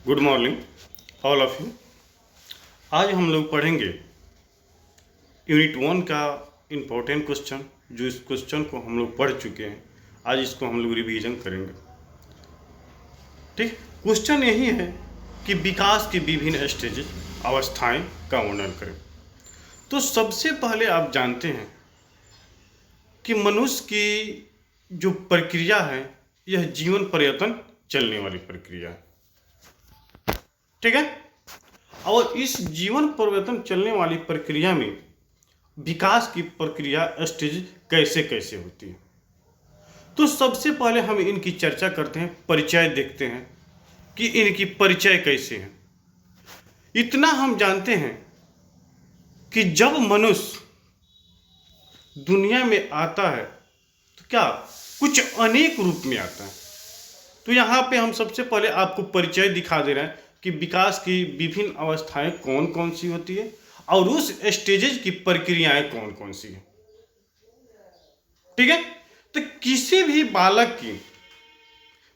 Good morning all of you. आज हम लोग पढ़ेंगे यूनिट 1 का इम्पोर्टेंट क्वेश्चन। जो इस क्वेश्चन को हम लोग पढ़ चुके हैं, आज इसको हम लोग रिवीजन करेंगे। ठीक, क्वेश्चन यही है कि विकास के विभिन्न स्टेजेस अवस्थाएं का वर्णन करें। तो सबसे पहले आप जानते हैं कि मनुष्य की जो प्रक्रिया है यह जीवन पर्यटन चलने वाली प्रक्रिया है। ठीक है, और इस जीवन परिवर्तन चलने वाली प्रक्रिया में विकास की प्रक्रिया स्टेज कैसे कैसे होती है। तो सबसे पहले हम इनकी चर्चा करते हैं, परिचय देखते हैं कि इनकी परिचय कैसे है। इतना हम जानते हैं कि जब मनुष्य दुनिया में आता है तो क्या कुछ अनेक रूप में आता है। तो यहाँ पे हम सबसे पहले आपको परिचय दिखा दे रहे हैं कि विकास की विभिन्न अवस्थाएं कौन कौन सी होती है और उस स्टेजेज की प्रक्रियाएं कौन कौन सी है। ठीक है, तो किसी भी बालक की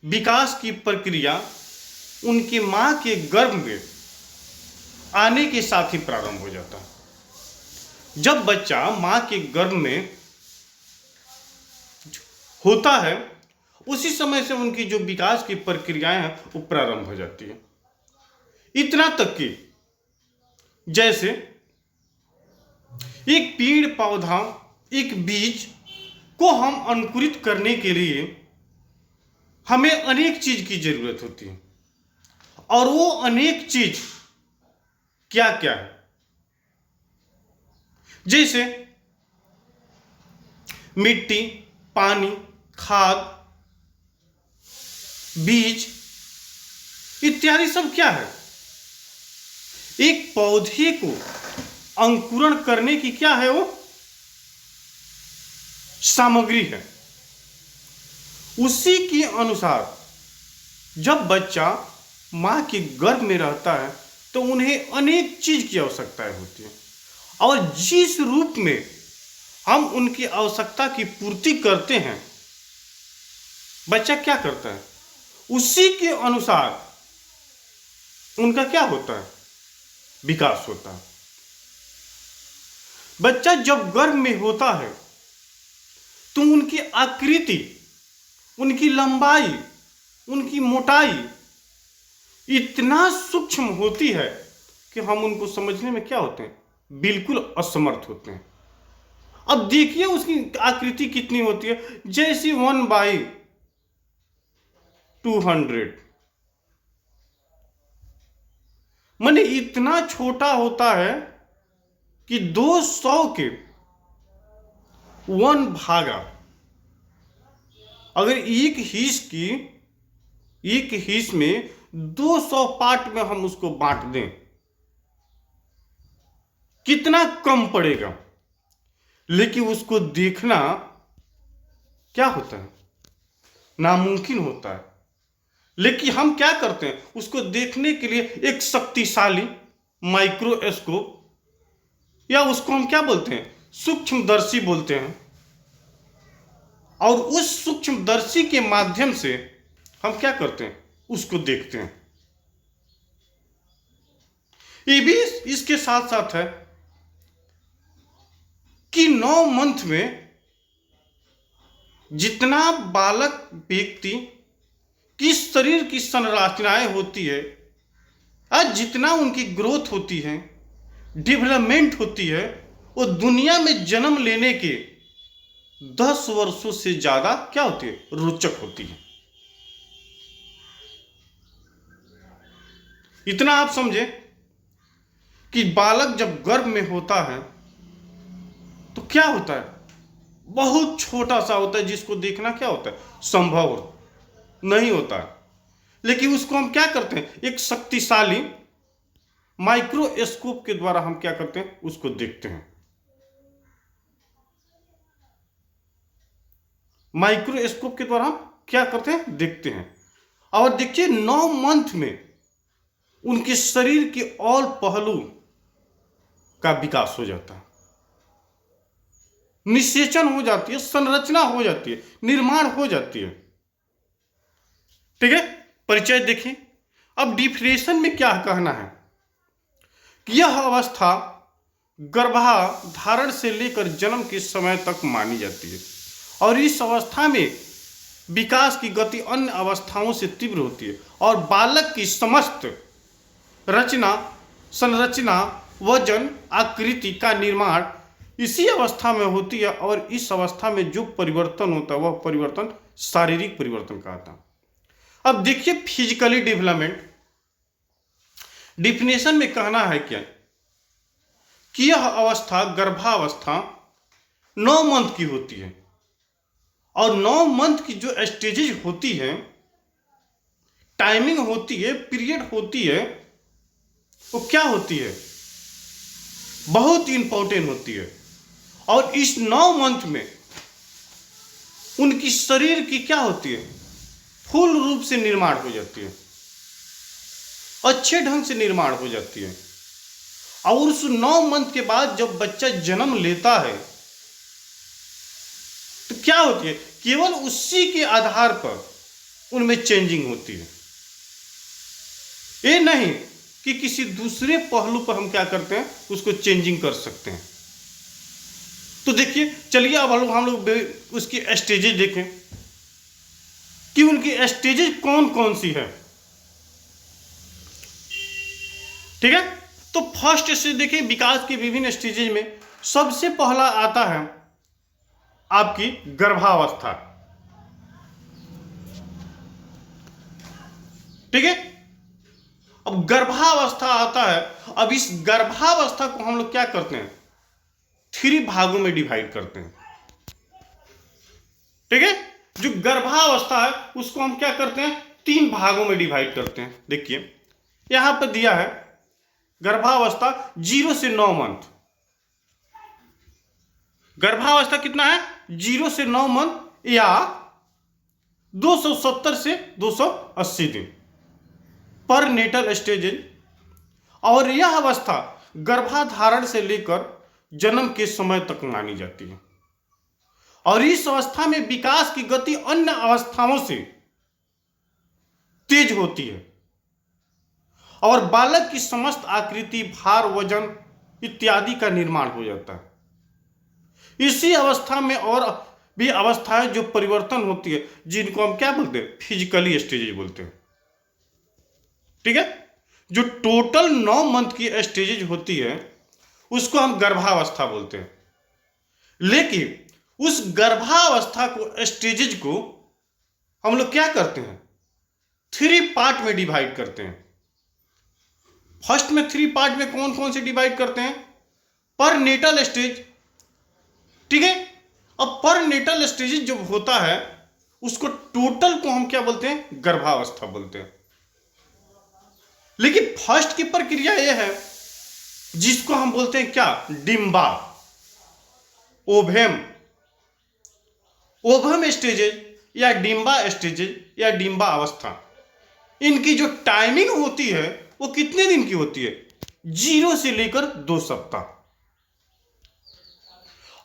विकास की प्रक्रिया उनकी मां के गर्भ में आने के साथ ही प्रारंभ हो जाता है। जब बच्चा मां के गर्भ में होता है उसी समय से उनकी जो विकास की प्रक्रियाएं हैं वो प्रारंभ हो जाती है। इतना तक कि जैसे एक पेड़ पौधा, एक बीज को हम अंकुरित करने के लिए हमें अनेक चीज की जरूरत होती है, और वो अनेक चीज क्या क्या है। जैसे मिट्टी, पानी, खाद, बीज इत्यादि सब क्या है, एक पौधे को अंकुरण करने की क्या है, वो सामग्री है। उसी के अनुसार जब बच्चा मां के गर्भ में रहता है तो उन्हें अनेक चीज की आवश्यकताएं होती है, और जिस रूप में हम उनकी आवश्यकता की पूर्ति करते हैं बच्चा क्या करता है, उसी के अनुसार उनका क्या होता है, विकास होता है। बच्चा जब गर्भ में होता है तो उनकी आकृति, उनकी लंबाई, उनकी मोटाई इतना सूक्ष्म होती है कि हम उनको समझने में क्या होते हैं, बिल्कुल असमर्थ होते हैं। अब देखिए उसकी आकृति कितनी होती है, जैसी 1/200, माने इतना छोटा होता है कि 200 के 1 भागा अगर एक हिस्स में 200 पार्ट में हम उसको बांट दें कितना कम पड़ेगा। लेकिन उसको देखना क्या होता है, नामुमकिन होता है। लेकिन हम क्या करते हैं, उसको देखने के लिए एक शक्तिशाली माइक्रोस्कोप, या उसको हम क्या बोलते हैं, सूक्ष्मदर्शी बोलते हैं, और उस सूक्ष्मदर्शी के माध्यम से हम क्या करते हैं, उसको देखते हैं। ये भी इसके साथ साथ है कि 9 मंथ में जितना बालक व्यक्ति की शरीर की संरचनाएं होती है, आज जितना उनकी ग्रोथ होती है, डेवलपमेंट होती है, वो दुनिया में जन्म लेने के 10 वर्षों से ज्यादा क्या होती है, रोचक होती है। इतना आप समझे कि बालक जब गर्भ में होता है तो क्या होता है, बहुत छोटा सा होता है, जिसको देखना क्या होता है, संभव नहीं होता है। लेकिन उसको हम क्या करते हैं, एक शक्तिशाली माइक्रोस्कोप के द्वारा हम क्या करते हैं, उसको देखते हैं। माइक्रोस्कोप के द्वारा हम क्या करते हैं, देखते हैं। और देखिए 9 मंथ में उनके शरीर के और पहलू का विकास हो जाता है, निषेचन हो जाती है, संरचना हो जाती है, निर्माण हो जाती है। ठीक है, परिचय देखिए। अब डिफिनेशन में क्या कहना है कि यह अवस्था गर्भाधारण से लेकर जन्म के समय तक मानी जाती है और इस अवस्था में विकास की गति अन्य अवस्थाओं से तीव्र होती है और बालक की समस्त रचना, संरचना, वजन, आकृति का निर्माण इसी अवस्था में होती है और इस अवस्था में जो परिवर्तन होता है वह परिवर्तन शारीरिक परिवर्तन कहता है। अब देखिए फिजिकली डेवलपमेंट डिफिनेशन में कहना है क्या कि यह अवस्था गर्भावस्था 9 मंथ की होती है और 9 मंथ की जो स्टेजेज होती है, टाइमिंग होती है, पीरियड होती है, वो क्या होती है, बहुत इंपॉर्टेंट होती है। और इस 9 मंथ में उनकी शरीर की क्या होती है, फुल रूप से निर्माण हो जाती है, अच्छे ढंग से निर्माण हो जाती है। और उस 9 मंथ के बाद जब बच्चा जन्म लेता है तो क्या होती है, केवल उसी के आधार पर उनमें चेंजिंग होती है। ये नहीं कि किसी दूसरे पहलू पर हम क्या करते हैं, उसको चेंजिंग कर सकते हैं। तो देखिए, चलिए अब हम लोग उसकी स्टेजेज देखें कि उनकी स्टेजेज कौन कौन सी है। ठीक है, तो फर्स्ट स्टेज देखिए, विकास के विभिन्न स्टेजेज में सबसे पहला आता है आपकी गर्भावस्था। ठीक है, अब गर्भावस्था आता है। अब इस गर्भावस्था को हम लोग क्या करते हैं, 3 भागों में डिवाइड करते हैं। ठीक है, जो गर्भावस्था है उसको हम क्या करते हैं, 3 भागों में डिवाइड करते हैं। देखिए यहां पर दिया है गर्भावस्था 0 से 9 मंथ। गर्भावस्था कितना है, 0 से 9 मंथ या 270 से 280 दिन पर नेटल स्टेजेज। और यह अवस्था गर्भाधारण से लेकर जन्म के समय तक मानी जाती है और इस अवस्था में विकास की गति अन्य अवस्थाओं से तेज होती है और बालक की समस्त आकृति, भार, वजन इत्यादि का निर्माण हो जाता है। इसी अवस्था में और भी अवस्थाएं जो परिवर्तन होती है, जिनको हम क्या बोलते हैं, फिजिकली स्टेजेज बोलते हैं। ठीक है, जो टोटल 9 मंथ की स्टेजेज होती है उसको हम गर्भावस्था बोलते हैं। लेकिन उस गर्भावस्था को, स्टेजेज को हम लोग क्या करते हैं, 3 पार्ट में डिवाइड करते हैं। फर्स्ट में 3 पार्ट में कौन कौन से डिवाइड करते हैं, पर नेटल स्टेज। ठीक है, अब पर नेटल स्टेज जब होता है उसको टोटल को हम क्या बोलते हैं, गर्भावस्था बोलते हैं। लेकिन फर्स्ट की प्रक्रिया यह है जिसको हम बोलते हैं क्या, डिंबा, ओवम, ओवम स्टेजेज या डिंबा स्टेजेज या डिंबा अवस्था। इनकी जो टाइमिंग होती है वो कितने दिन की होती है, 0 से लेकर 2 सप्ताह।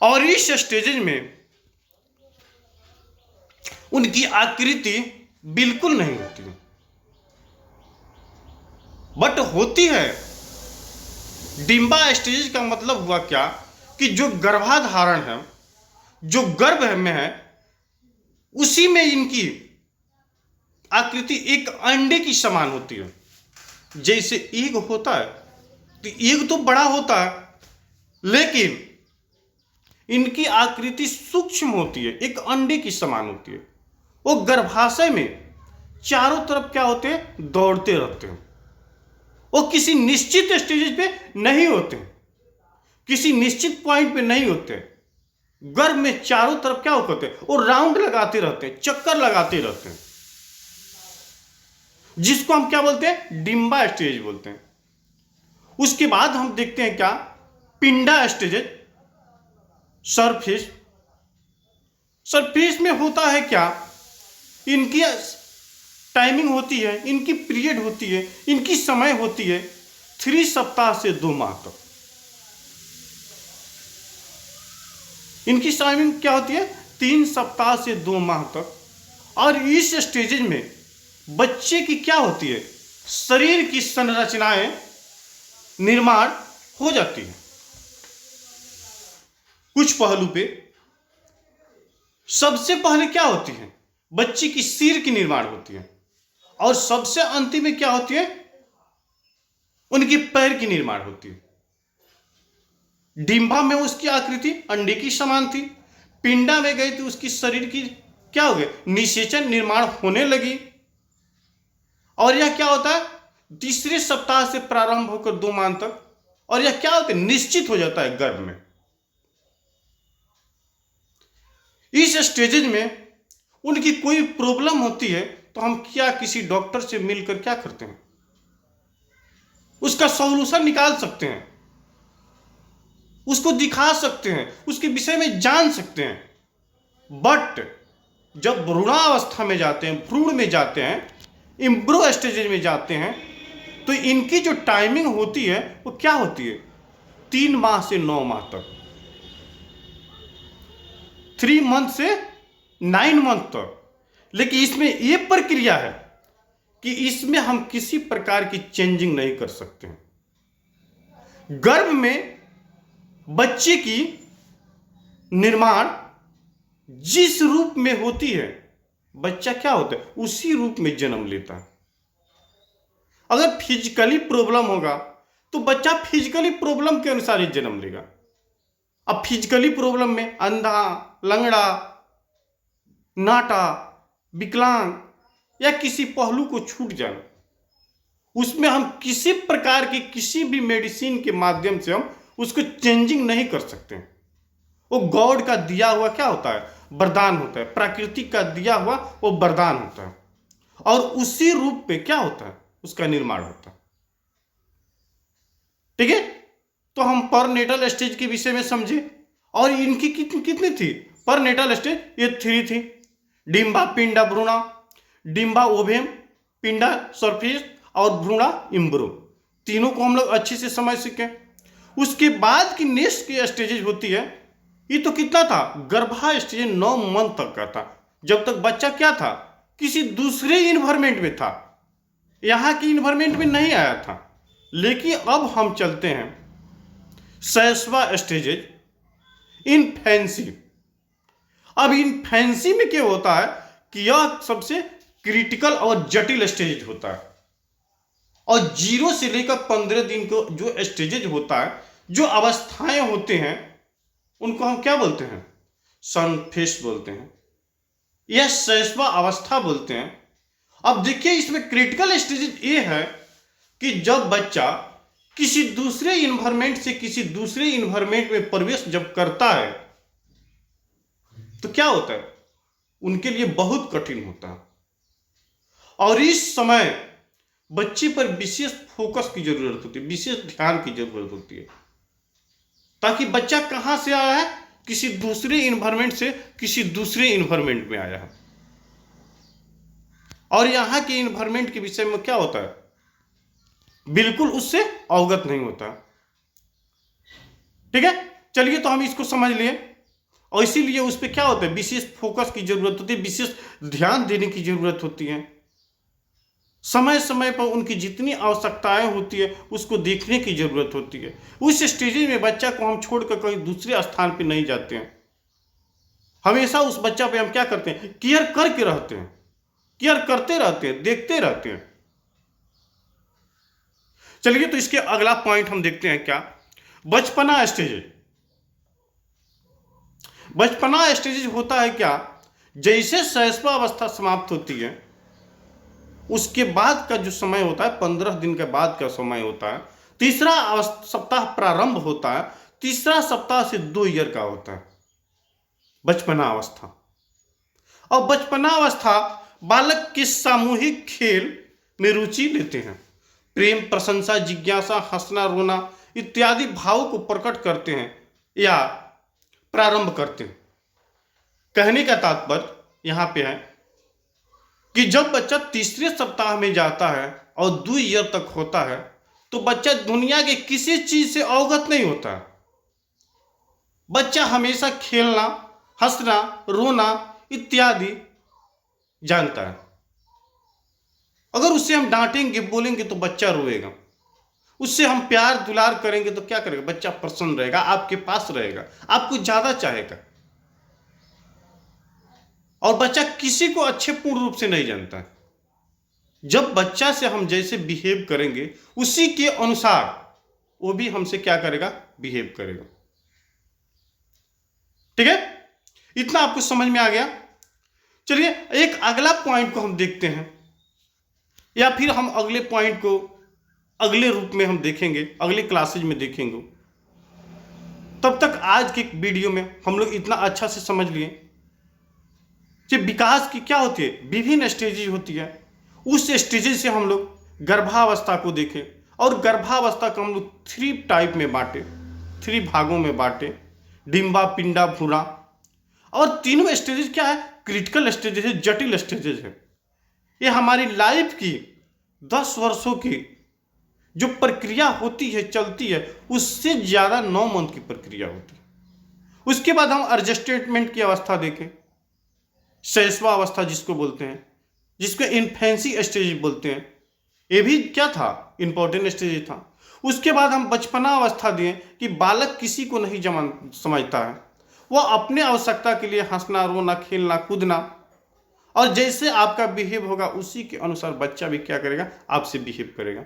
और इस स्टेजेज में उनकी आकृति बिल्कुल नहीं होती है, बट होती है। डिंबा स्टेज का मतलब हुआ क्या कि जो गर्भाधारण है, जो गर्भ में है, उसी में इनकी आकृति एक अंडे की समान होती है। जैसे एग होता है तो एग तो बड़ा होता है, लेकिन इनकी आकृति सूक्ष्म होती है, एक अंडे की समान होती है। वो गर्भाशय में चारों तरफ क्या होते हैं, दौड़ते रहते हैं। वो किसी निश्चित स्टेज पे नहीं होते, किसी निश्चित पॉइंट पे नहीं होते। गर्भ में चारों तरफ क्या होते हैं, वो राउंड लगाते रहते हैं, चक्कर लगाते रहते हैं, जिसको हम क्या बोलते हैं, डिंबा स्टेज बोलते हैं। उसके बाद हम देखते हैं क्या, पिंडा स्टेज, सरफेस। सरफेस में होता है क्या, इनकी टाइमिंग होती है, इनकी पीरियड होती है, इनकी समय होती है 3 सप्ताह से 2 माह तक। इनकी टाइमिंग क्या होती है, 3 सप्ताह से 2 माह तक। और इस स्टेजेज में बच्चे की क्या होती है, शरीर की संरचनाएं निर्माण हो जाती है। कुछ पहलू पे सबसे पहले क्या होती है, बच्चे की सिर की निर्माण होती है, और सबसे अंतिम में क्या होती है, उनकी पैर की निर्माण होती है। डिंभा में उसकी आकृति अंडे की समान थी, पिंडा में गई तो उसकी शरीर की क्या हो गया, निषेचन निर्माण होने लगी। और यह क्या होता है, तीसरे सप्ताह से प्रारंभ होकर 2 माह तक, और यह क्या होता है, निश्चित हो जाता है गर्भ में। इस स्टेजेज में उनकी कोई प्रॉब्लम होती है तो हम क्या किसी डॉक्टर से मिलकर क्या करते हैं, उसका सॉल्यूशन निकाल सकते हैं, उसको दिखा सकते हैं, उसके विषय में जान सकते हैं। बट जब भ्रूणावस्था में जाते हैं, भ्रूण में जाते हैं, इम्ब्रो स्टेजेज में जाते हैं, तो इनकी जो टाइमिंग होती है वो क्या होती है, 3 माह से 9 माह तक, 3 मंथ से 9 मंथ तक। लेकिन इसमें यह प्रक्रिया है कि इसमें हम किसी प्रकार की चेंजिंग नहीं कर सकते हैं। गर्भ में बच्चे की निर्माण जिस रूप में होती है, बच्चा क्या होता है, उसी रूप में जन्म लेता है। अगर फिजिकली प्रॉब्लम होगा तो बच्चा फिजिकली प्रॉब्लम के अनुसार ही जन्म लेगा। अब फिजिकली प्रॉब्लम में अंधा, लंगड़ा, नाटा, विकलांग या किसी पहलू को छूट जाना, उसमें हम किसी प्रकार की किसी भी मेडिसिन के माध्यम से हम उसको चेंजिंग नहीं कर सकते। वो गॉड का दिया हुआ क्या होता है, वरदान होता है, प्रकृति का दिया हुआ वो वरदान होता है, और उसी रूप पे क्या होता है, उसका निर्माण होता है। ठीक है, तो हम परनेटल स्टेज के विषय में समझे, और इनकी कितनी थी परनेटल स्टेज, ये 3 थी। डिंबा, पिंडा, भ्रूणा। डिंबा ओवेम, पिंडा सरफेस, और भ्रूणा इम्ब्रो। तीनों को हम लोग अच्छे से समझ सके। उसके बाद की नेक्स्ट की स्टेजेज होती है, ये तो कितना था, गर्भा स्टेज 9 मंथ तक का था, जब तक बच्चा क्या था, किसी दूसरे इन्वायरमेंट में था, यहां की इन्वायरमेंट में नहीं आया था। लेकिन अब हम चलते हैं 6वां स्टेजेज, इनफेंसी। अब इनफेंसी में क्या होता है कि यह सबसे क्रिटिकल और जटिल स्टेज होता है, और 0 से लेकर 15 दिन को जो स्टेजेज होता है, जो अवस्थाएं होते हैं, उनको हम क्या बोलते हैं, सनफेस बोलते हैं, यह 6वां अवस्था बोलते हैं। अब देखिए, इसमें क्रिटिकल स्टेज ये है कि जब बच्चा किसी दूसरे इन्वायरमेंट से किसी दूसरे इन्वायरमेंट में प्रवेश जब करता है तो क्या होता है, उनके लिए बहुत कठिन होता है, और इस समय बच्चे पर विशेष फोकस की जरूरत होती है, विशेष ध्यान की जरूरत होती है, ताकि बच्चा कहां से आया है, किसी दूसरे इन्वायरमेंट से किसी दूसरे इन्वायरमेंट में आया है, और यहां के इन्वायरमेंट के विषय में क्या होता है, बिल्कुल उससे अवगत नहीं होता। ठीक है, चलिए तो हम इसको समझ लिए, और इसीलिए उस पर क्या होता है, विशेष फोकस की जरूरत होती है, विशेष ध्यान देने की जरूरत होती है। समय समय पर उनकी जितनी आवश्यकताएं होती है उसको देखने की जरूरत होती है। उस स्टेज में बच्चा को हम छोड़कर कहीं दूसरे स्थान पर नहीं जाते हैं, हमेशा उस बच्चा पे हम क्या करते हैं, केयर करके रहते हैं, केयर करते रहते हैं, देखते रहते हैं। चलिए तो इसके अगला पॉइंट हम देखते हैं, क्या, बचपना स्टेज। बचपना स्टेज होता है क्या, जैसे 6वां अवस्था समाप्त होती है, उसके बाद का जो समय होता है, 15 दिन के बाद का समय होता है, तीसरा सप्ताह प्रारंभ होता है, तीसरा सप्ताह से 2 ईयर का होता है बचपना अवस्था। और बचपना अवस्था बालक के सामूहिक खेल में रुचि लेते हैं, प्रेम, प्रशंसा, जिज्ञासा, हंसना, रोना इत्यादि भाव को प्रकट करते हैं या प्रारंभ करते हैं। कहने का तात्पर्य यहां पे है कि जब बच्चा तीसरे सप्ताह में जाता है और 2 ईयर तक होता है, तो बच्चा दुनिया के किसी चीज से अवगत नहीं होता। बच्चा हमेशा खेलना, हंसना, रोना इत्यादि जानता है। अगर उससे हम डांटेंगे बोलेंगे तो बच्चा रोएगा, उससे हम प्यार दुलार करेंगे तो क्या करेगा, बच्चा प्रसन्न रहेगा, आपके पास रहेगा, आपको ज्यादा चाहेगा। और बच्चा किसी को अच्छे पूर्ण रूप से नहीं जानता है। जब बच्चा से हम जैसे बिहेव करेंगे उसी के अनुसार वो भी हमसे क्या करेगा, बिहेव करेगा। ठीक है, इतना आपको समझ में आ गया। चलिए एक अगला पॉइंट को हम देखते हैं, या फिर हम अगले पॉइंट को अगले रूप में हम देखेंगे, अगले क्लासेज में देखेंगे। तब तक आज के वीडियो में हम लोग इतना अच्छा से समझ लिए कि विकास की क्या होती है, विभिन्न स्टेजेज होती है। उस स्टेजेज से हम लोग गर्भावस्था को देखें, और गर्भावस्था को हम लोग 3 टाइप में बांटे, 3 भागों में बांटे, डिम्बा, पिंडा, भ्रूणा। और तीनों स्टेजेज क्या है, क्रिटिकल स्टेजेज है, जटिल स्टेजेज है। ये हमारी लाइफ की 10 वर्षों की जो प्रक्रिया होती है, चलती है, उससे ज़्यादा 9 मंथ की प्रक्रिया होती है। उसके बाद हम एडजस्टमेंट की अवस्था देखें, शैशवा अवस्था जिसको बोलते हैं, जिसको इन्फेंसी स्टेज बोलते हैं, ये भी क्या था, इंपॉर्टेंट स्टेज था। उसके बाद हम बचपना अवस्था दिए कि बालक किसी को नहीं समझता है, वह अपने आवश्यकता के लिए हंसना, रोना, खेलना, कूदना, और जैसे आपका बिहेव होगा उसी के अनुसार बच्चा भी क्या करेगा, आपसे बिहेव करेगा।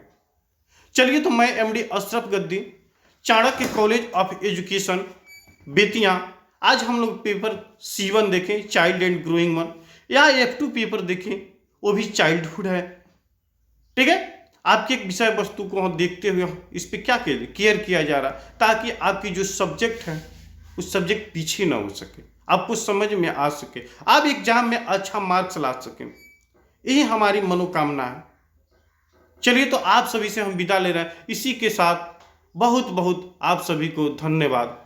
चलिए, तो मैं MD Ashraf Gaddi, Chanakya college of education, Bettiah. आज हम लोग पेपर C1 देखें, चाइल्ड एंड ग्रोइंग 1, या F2 पेपर देखें, वो भी चाइल्डहुड है। ठीक है, आपके एक विषय वस्तु को हम देखते हुए इस पर क्या केयर किया जा रहा, ताकि आपकी जो सब्जेक्ट है उस सब्जेक्ट पीछे ना हो सके, आपको समझ में आ सके, आप एग्जाम में अच्छा मार्क्स ला सकें। यही हमारी मनोकामना है। चलिए, तो आप सभी से हम विदा ले रहे हैं। इसी के साथ बहुत बहुत आप सभी को धन्यवाद।